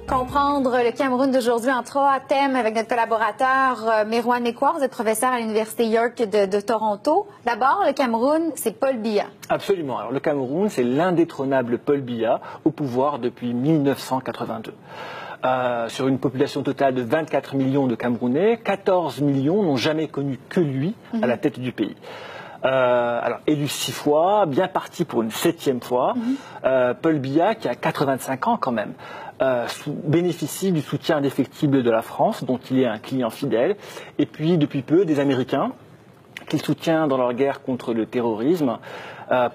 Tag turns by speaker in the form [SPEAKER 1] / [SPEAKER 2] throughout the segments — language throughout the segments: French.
[SPEAKER 1] Comprendre le Cameroun d'aujourd'hui en 3 thèmes avec notre collaborateur Merouane Nekouar. Vous êtes professeur à l'Université York de Toronto. D'abord, le Cameroun, c'est Paul Biya.
[SPEAKER 2] Absolument. Alors, le Cameroun, c'est l'indétrônable Paul Biya au pouvoir depuis 1982. Sur une population totale de 24 millions de Camerounais, 14 millions n'ont jamais connu que lui à la tête du pays. Alors, élu 6 fois, bien parti pour une 7e fois, Paul Biya, qui a 85 ans quand même, bénéficie du soutien indéfectible de la France, dont il est un client fidèle, et puis depuis peu des Américains, qu'il soutient dans leur guerre contre le terrorisme,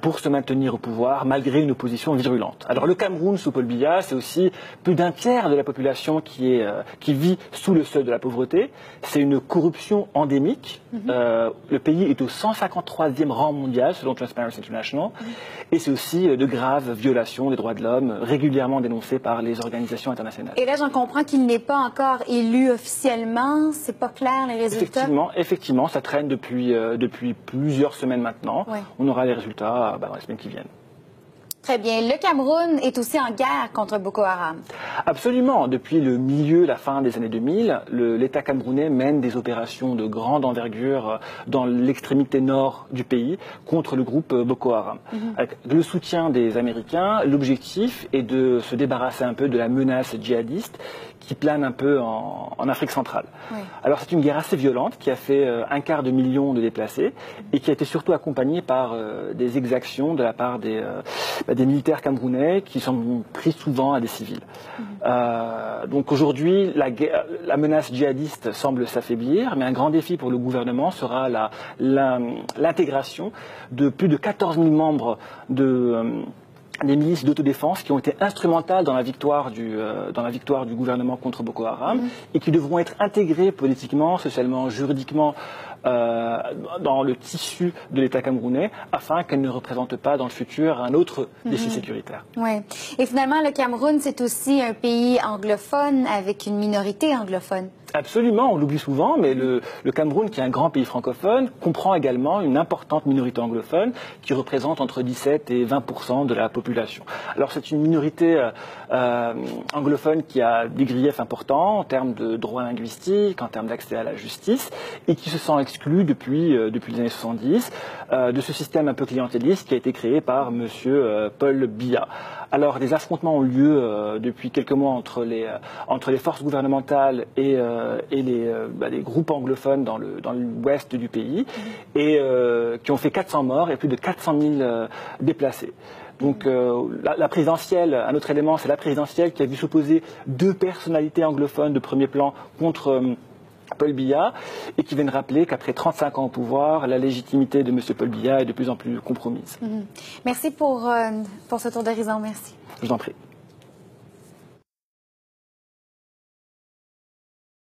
[SPEAKER 2] pour se maintenir au pouvoir malgré une opposition virulente. Alors le Cameroun sous Paul Biya, c'est aussi plus d'un tiers de la population qui vit sous le seuil de la pauvreté. C'est une corruption endémique. Le pays est au 153e rang mondial selon Transparency International. Et c'est aussi de graves violations des droits de l'homme régulièrement dénoncées par les organisations internationales.
[SPEAKER 1] Et là, j'en comprends qu'il n'est pas encore élu officiellement. C'est pas clair les résultats.
[SPEAKER 2] Effectivement, ça traîne depuis plusieurs semaines maintenant. Ouais. On aura les résultats dans les semaines qui viennent.
[SPEAKER 1] Très bien. Le Cameroun est aussi en guerre contre Boko Haram.
[SPEAKER 2] Absolument. Depuis le milieu, la fin des années 2000, l'État camerounais mène des opérations de grande envergure dans l'extrémité nord du pays contre le groupe Boko Haram. Avec le soutien des Américains, l'objectif est de se débarrasser un peu de la menace djihadiste qui plane un peu en Afrique centrale. Oui. Alors c'est une guerre assez violente qui a fait 1/4 million de déplacés et qui a été surtout accompagnée par des exactions de la part des militaires camerounais qui sont pris souvent à des civils. Donc aujourd'hui, la menace djihadiste semble s'affaiblir, mais un grand défi pour le gouvernement sera l'intégration de plus de 14 000 membres des milices d'autodéfense qui ont été instrumentales dans la victoire du gouvernement contre Boko Haram et qui devront être intégrées politiquement, socialement, juridiquement dans le tissu de l'État camerounais afin qu'elles ne représentent pas dans le futur un autre défi sécuritaire.
[SPEAKER 1] Oui. Et finalement, le Cameroun, c'est aussi un pays anglophone avec une minorité anglophone.
[SPEAKER 2] Absolument, on l'oublie souvent, mais le Cameroun, qui est un grand pays francophone, comprend également une importante minorité anglophone qui représente entre 17 et 20% de la population. Alors c'est une minorité anglophone qui a des griefs importants en termes de droits linguistiques, en termes d'accès à la justice, et qui se sent exclue depuis les années 70 de ce système un peu clientéliste qui a été créé par M. Paul Biya. Alors des affrontements ont lieu depuis quelques mois entre les forces gouvernementales et les groupes anglophones dans l'ouest du pays et qui ont fait 400 morts et plus de 400 000 déplacés. Donc la présidentielle, un autre élément, c'est la présidentielle qui a vu s'opposer 2 personnalités anglophones de premier plan contre Paul Biya et qui viennent rappeler qu'après 35 ans au pouvoir, la légitimité de M. Paul Biya est de plus en plus compromise.
[SPEAKER 1] Merci pour ce tour d'horizon. Merci.
[SPEAKER 2] Je vous en prie.